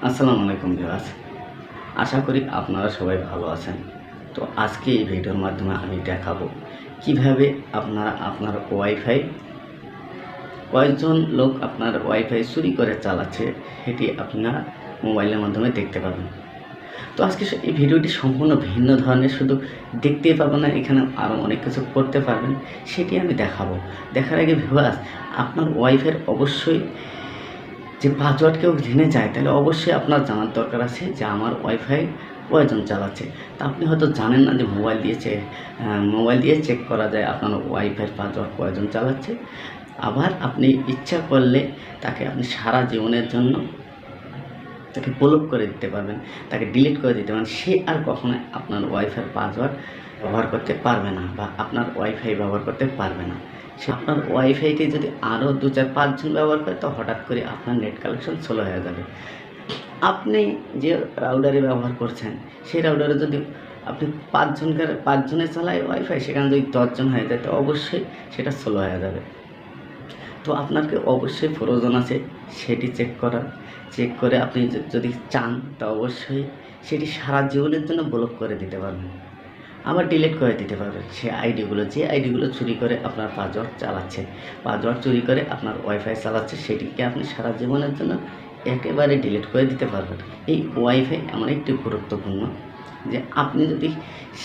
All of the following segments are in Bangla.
আসসালামু আলাইকুম ভিউয়ার্স, আশা করি আপনারা সবাই ভালো আছেন। তো আজকে এই ভিডিওর মাধ্যমে আমি দেখাবো কিভাবে আপনারা আপনার ওয়াইফাই কয়েকজন লোক আপনার ওয়াইফাই চুরি করে চালাচ্ছে সেটি আপনারা মোবাইলের মাধ্যমে দেখতে পাবেন। তো আজকে এই ভিডিওটি সম্পূর্ণ ভিন্ন ধরনের, শুধু দেখতেই পাবেন না, এখানে আরও অনেক কিছু করতে পারবেন, সেটি আমি দেখাবো। দেখার আগে ভিউয়ার্স, আপনার ওয়াইফাইয়ের অবশ্যই যে পাসওয়ার্ড কেউ জেনে যায় তাহলে অবশ্যই আপনার জানার দরকার আছে যে আমার ওয়াইফাই কয়জন চালাচ্ছে। তা আপনি হয়তো জানেন না যে মোবাইল দিয়ে চেক করা যায় আপনার ওয়াইফাইয়ের পাসওয়ার্ড কয়জন চালাচ্ছে। আবার আপনি ইচ্ছা করলে তাকে আপনি সারা জীবনের জন্য তাকে ব্লক করে দিতে পারবেন, তাকে ডিলিট করে দিতে পারেন। সে আর কখনো আপনার ওয়াইফাইয়ের পাসওয়ার্ড ব্যবহার করতে পারবে না বা আপনার ওয়াইফাই ব্যবহার করতে পারবে না। সে আপনার ওয়াইফাইকে যদি আরও 2-4-5 জন ব্যবহার করে তো হঠাৎ করে আপনার নেট কানেকশন স্লো হয়ে যাবে। আপনি যে রাউটারে ব্যবহার করছেন সেই রাউটারে যদি আপনি 5 জনের চালায় ওয়াইফাই, সেখানে যদি 10 জন হয়ে যায় তো অবশ্যই সেটা স্লো হয়ে যাবে। তো আপনাকে অবশ্যই প্রয়োজন আছে সেটি চেক করে আপনি যদি চান তা অবশ্যই সেটি সারা জীবনের জন্য ব্লক করে দিতে পারবেন, আবার ডিলিট করে দিতে পারবেন। যে আইডিগুলো চুরি করে আপনার পাসওয়ার্ড চুরি করে আপনার ওয়াইফাই চালাচ্ছে, সেটিকে আপনি সারা জীবনের জন্য একেবারে ডিলিট করে দিতে পারবেন। এই ওয়াইফাই এমন একটি গুরুত্বপূর্ণ যে আপনি যদি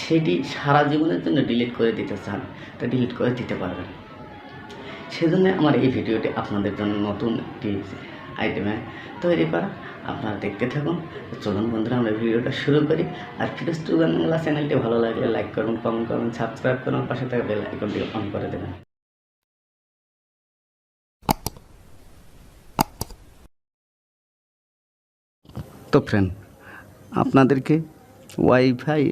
সেটি সারা জীবনের জন্য ডিলিট করে দিতে চান তা ডিলিট করে দিতে পারবেন। সেজন্য আমার এই ভিডিওটি আপনাদের জন্য নতুন একটি আইটেমে তৈরি করা। আপনারা দেখতে থাকুন। চলুন বন্ধুরা, আমরা ভিডিওটা শুরু করি। আর ফিরোজ টু বাংলা চ্যানেলটি ভালো লাগলে লাইক করুন, কমেন্ট করুন, সাবস্ক্রাইব করুন, পাশে থাকা বেল আইকনটি অন করে দেবেন। তো ফ্রেন্ড, আপনাদেরকে ওয়াইফাই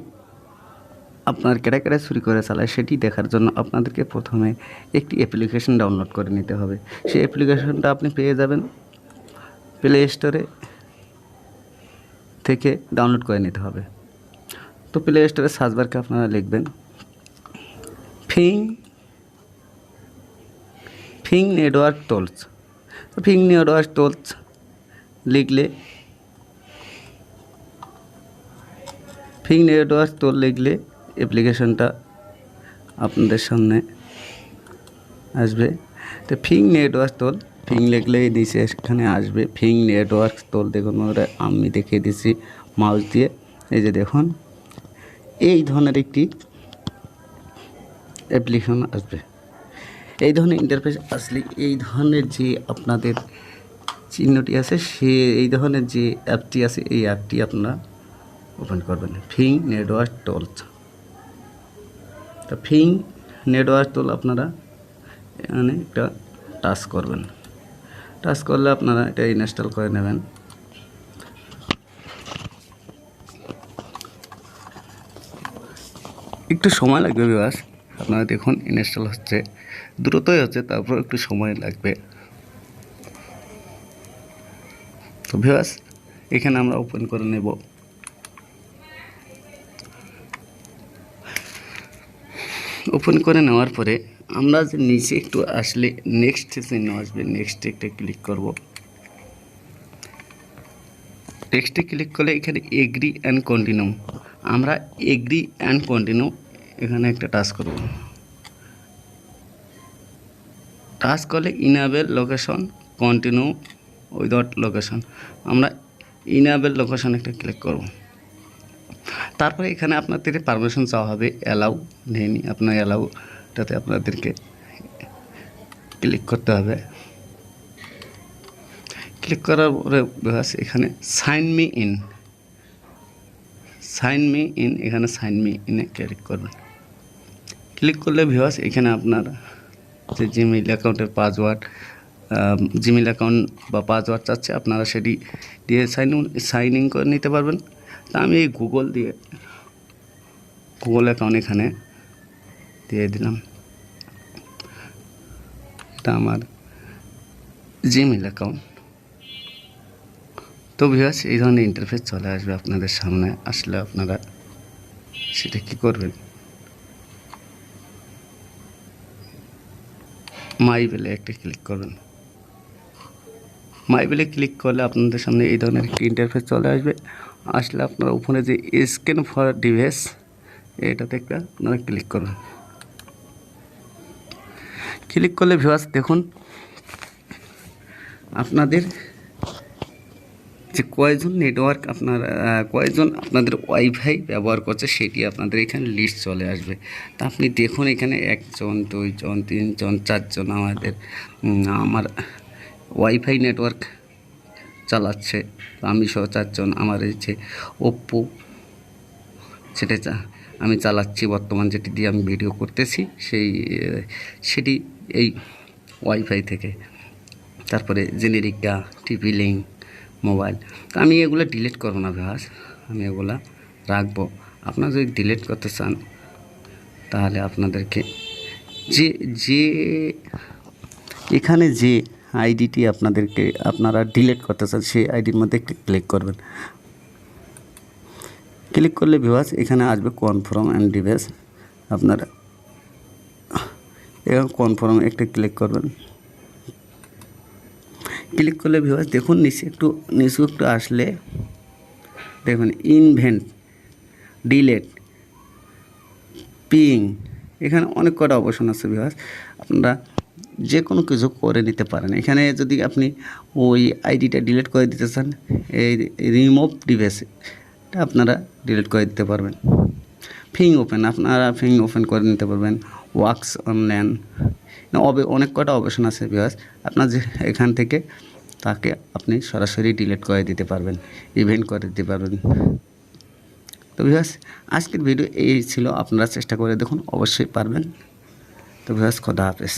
আপনার কেটে চুরি করে চালায় সেটি দেখার জন্য আপনাদেরকে প্রথমে একটি অ্যাপ্লিকেশন ডাউনলোড করে নিতে হবে। সেই অ্যাপ্লিকেশনটা আপনি পেয়ে যাবেন প্লে স্টোরে থেকে, ডাউনলোড করে নিতে হবে। তো প্লে স্টোরে সার্চ বারকে আপনারা লিখবেন ফিং নেটওয়ার্ক টোলস লিখলে অ্যাপ্লিকেশনটা আপনাদের সামনে আসবে। তো ফিং লিখলে নিচে এখানে আসবে ফিং নেটওয়ার্ক টোল। দেখুন বন্ধুরা, আমি দেখিয়ে দিচ্ছি মাউস দিয়ে। এই যে দেখুন, এই ধরনের একটি অ্যাপ্লিকেশন আসবে। এই ধরনের ইন্টারফেস আসলে এই ধরনের যে আপনাদের চিহ্নটি আছে, এই ধরনের যে অ্যাপটি আছে, এই অ্যাপটি আপনারা ওপেন করবেন। ফিং নেটওয়ার্ক টোলস। তো ফিং নেটওয়ার্ক টোল আপনারা এখানে একটা টাচ করবেন। টাচ করলে আপনারা এটা ইনস্টল করে নেবেন। একটু সময় লাগবে ভিউয়ার্স, আপনারা দেখুন ইনস্টল হচ্ছে, দ্রুতই হচ্ছে, তারপর একটু সময় লাগবে। তো ভিউয়ার্স, এখানে আমরা ওপেন করে নেব। ওপেন করে নেওয়ার পরে আমরা যে নিচে একটু আসলে নেক্সট চিহ্ন আসবে, নেক্সটে একটা ক্লিক করব। নেক্সটে ক্লিক করলে এখানে এগ্রি অ্যান্ড কন্টিনিউ, আমরা এগ্রি অ্যান্ড কন্টিনিউ এখানে একটা টাচ করব। টাচ করলে enable location continue without location, আমরা ইনাবেল লোকেশন একটা ক্লিক করব। তারপরে এখানে আপনাদের পারমিশন চাওয়া হবে, অ্যালাউ নেই, আপনার অ্যালাউটাতে আপনাদেরকে ক্লিক করতে হবে। ক্লিক করার পরে এখানে সাইন মি ইন এখানে সাইন মি ইনে ক্লিক করবেন। ক্লিক করলে ভিউয়ার্স এখানে আপনার যে জিমেইল অ্যাকাউন্টের জিমেইল অ্যাকাউন্ট বা পাসওয়ার্ড চাচ্ছে, আপনারা সেটি দিয়ে সাইন ইন করে নিতে পারবেন। তা আমি এই গুগল অ্যাকাউন্ট এখানে দিয়ে দিলাম। এটা আমার জিমেইল অ্যাকাউন্ট। তো ভিউয়ার্স, এই ধরনের ইন্টারফেস চলে আসবে আপনাদের সামনে। আসলে আপনারা সেটা কী করবেন, মাই বেলে একটা ক্লিক করবেন। মাই বলে ক্লিক করলে আপনাদের সামনে এই ধরনের একটি ইন্টারফেস চলে আসবে। আসলে আপনারা উপরে যে স্ক্যান ফর ডিভাইস এটাতে একটা আপনারা ক্লিক করবেন। ক্লিক করলে ভিউয়ার্স দেখুন আপনাদের যে কয়জন নেটওয়ার্ক কয়জন আপনাদের ওয়াইফাই ব্যবহার করছে সেটি আপনাদের এখানে লিস্ট চলে আসবে। তা আপনি দেখুন এখানে 1 জন 2 জন 3 জন 4 জন আমার ওয়াইফাই নেটওয়ার্ক চালাচ্ছে, আমি সহ 4 জন। আমার এই যে ওপ্পো সেটা আমি চালাচ্ছি বর্তমান, যেটি দিয়ে আমি ভিডিও করতেছি সেটি এই ওয়াইফাই থেকে। তারপরে জেনেরিকা, টিভি লিঙ্ক, মোবাইল। তো আমি এগুলো ডিলিট করবো না ভিউয়ার্স, আমি এগুলো রাখবো। আপনারা যদি ডিলিট করতে চান তাহলে আপনাদেরকে যে এখানে যে আইডিটি আপনারা ডিলিট করতে চান সেই আইডির মধ্যে ক্লিক করবেন। ক্লিক করলে ভিউয়ার্স এখানে আসবে কনফার্ম অ্যান্ড ডিভাইস। আপনারা এখানে কনফার্ম একটা ক্লিক করবেন। ক্লিক করলে ভিউয়ার্স দেখুন নিচে একটু আসলে দেখুন ইনভেন্ট, ডিলেট, পিং, এখানে অনেক কটা অপশন আছে ভিউয়ার্স। আপনারা যে কোনো কিছু করে নিতে পারেন। এখানে যদি আপনি ওই আইডিটা ডিলিট করে দিতে চান, এই রিমুভ ডিভাইস এটা আপনারা ডিলিট করে দিতে পারবেন। ফিং ওপেন, আপনারা ফিং ওপেন করে নিতে পারবেন। ওয়ার্কস অনলাইন, অনেক কটা অপশন আছে ভিউয়ার্স। আপনার যে এখান থেকে তাকে আপনি সরাসরি ডিলিট করে দিতে পারবেন, ইভেন্ট করে দিতে পারবেন। তো ভিউয়ার্স আজকের ভিডিও এই ছিল, আপনারা চেষ্টা করে দেখুন, অবশ্যই পারবেন। তো ভিউয়ার্স খোদা হাফেজ।